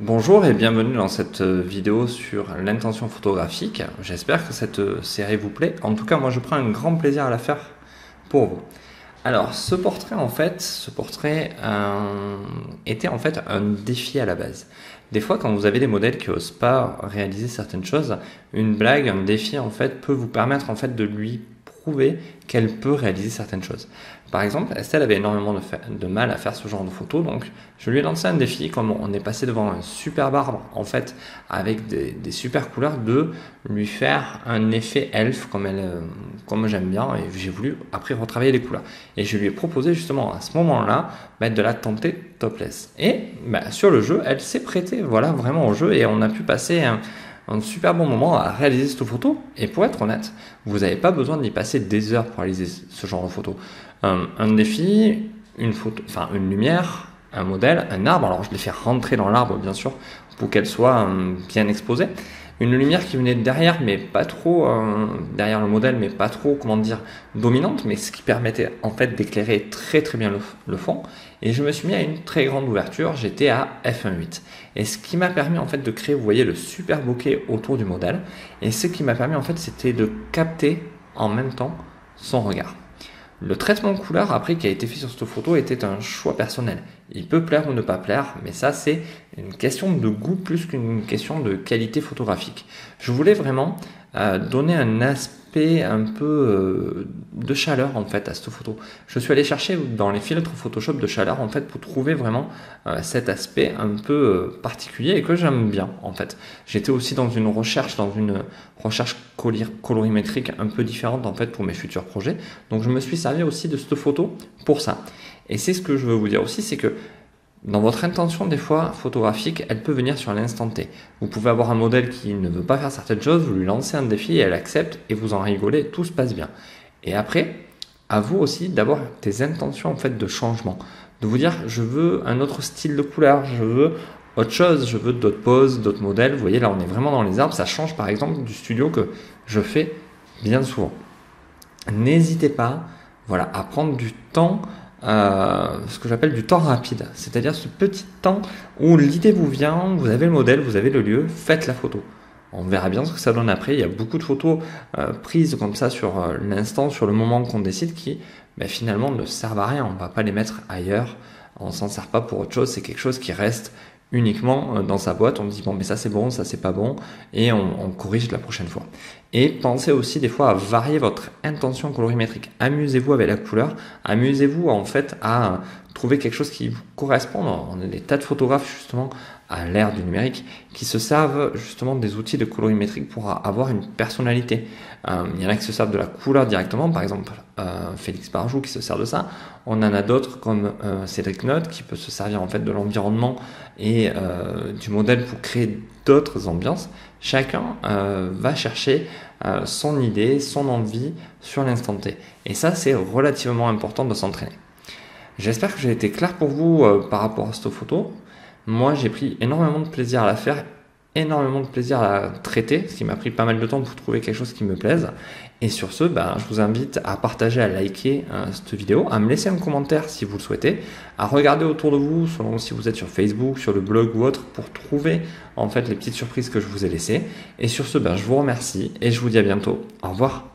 Bonjour et bienvenue dans cette vidéo sur l'intention photographique. J'espère que cette série vous plaît. En tout cas, moi je prends un grand plaisir à la faire pour vous. Alors, ce portrait était en fait un défi à la base. Des fois, quand vous avez des modèles qui n'osent pas réaliser certaines choses, une blague, un défi en fait peut vous permettre en fait de lui prouver qu'elle peut réaliser certaines choses. Par exemple, Estelle avait énormément de mal à faire ce genre de photos, donc je lui ai lancé un défi, comme on est passé devant un superbe arbre, en fait, avec des super couleurs, de lui faire un effet elfe, comme j'aime bien, et j'ai voulu après retravailler les couleurs. Et je lui ai proposé justement à ce moment-là de la tenter topless. Et sur le jeu, elle s'est prêtée voilà, vraiment au jeu, et on a pu passer un super bon moment à réaliser cette photo. Et pour être honnête, vous n'avez pas besoin d'y passer des heures pour réaliser ce genre de photo. Un défi, une photo, enfin une lumière, un modèle, un arbre. Alors je l'ai fait rentrer dans l'arbre bien sûr pour qu'elle soit bien exposée. Une lumière qui venait de derrière, mais pas trop derrière le modèle, mais pas trop, comment dire, dominante, mais ce qui permettait en fait d'éclairer très très bien le fond. Et je me suis mis à une très grande ouverture, j'étais à f1.8. Et ce qui m'a permis en fait de créer, vous voyez, le super bokeh autour du modèle. Et ce qui m'a permis en fait, c'était de capter en même temps son regard. Le traitement de couleur après qui a été fait sur cette photo était un choix personnel. Il peut plaire ou ne pas plaire, mais ça c'est une question de goût plus qu'une question de qualité photographique. Je voulais vraiment donner un aspect un peu de chaleur en fait à cette photo. Je suis allé chercher dans les filtres Photoshop de chaleur en fait pour trouver vraiment cet aspect un peu particulier et que j'aime bien en fait. J'étais aussi dans une recherche colorimétrique un peu différente en fait pour mes futurs projets. Donc je me suis servi aussi de cette photo pour ça. Et c'est ce que je veux vous dire aussi, c'est que dans votre intention, des fois, photographique, elle peut venir sur l'instant T. Vous pouvez avoir un modèle qui ne veut pas faire certaines choses, vous lui lancez un défi et elle accepte et vous en rigolez, tout se passe bien. Et après, à vous aussi d'avoir des intentions en fait de changement. De vous dire, je veux un autre style de couleur, je veux autre chose, je veux d'autres poses, d'autres modèles. Vous voyez, là, on est vraiment dans les arbres. Ça change par exemple du studio que je fais bien souvent. N'hésitez pas à prendre du temps, ce que j'appelle du temps rapide, c'est-à-dire ce petit temps où l'idée vous vient, vous avez le modèle, vous avez le lieu, faites la photo. On verra bien ce que ça donne après. Il y a beaucoup de photos prises comme ça sur l'instant, sur le moment qu'on décide qui finalement ne servent à rien. On ne va pas les mettre ailleurs, on ne s'en sert pas pour autre chose, c'est quelque chose qui reste uniquement dans sa boîte. On dit bon mais ça c'est bon, ça c'est pas bon et on corrige la prochaine fois. Et pensez aussi des fois à varier votre intention colorimétrique. Amusez-vous avec la couleur, amusez-vous en fait à trouver quelque chose qui vous corresponde. On a des tas de photographes justement à l'ère du numérique qui se servent justement des outils de colorimétrique pour avoir une personnalité. Il y en a qui se servent de la couleur directement, par exemple Félix Barjou qui se sert de ça. On en a d'autres comme Cédric Note qui peut se servir en fait de l'environnement et du modèle pour créer d'autres ambiances. Chacun va chercher son idée, son envie sur l'instant T. Et ça, c'est relativement important de s'entraîner. J'espère que j'ai été clair pour vous par rapport à cette photo. Moi, j'ai pris énormément de plaisir à la faire, énormément de plaisir à la traiter, ce qui m'a pris pas mal de temps pour trouver quelque chose qui me plaise. Et sur ce, je vous invite à partager, à liker cette vidéo, à me laisser un commentaire si vous le souhaitez, à regarder autour de vous, selon si vous êtes sur Facebook, sur le blog ou autre, pour trouver en fait les petites surprises que je vous ai laissées. Et sur ce, je vous remercie et je vous dis à bientôt. Au revoir.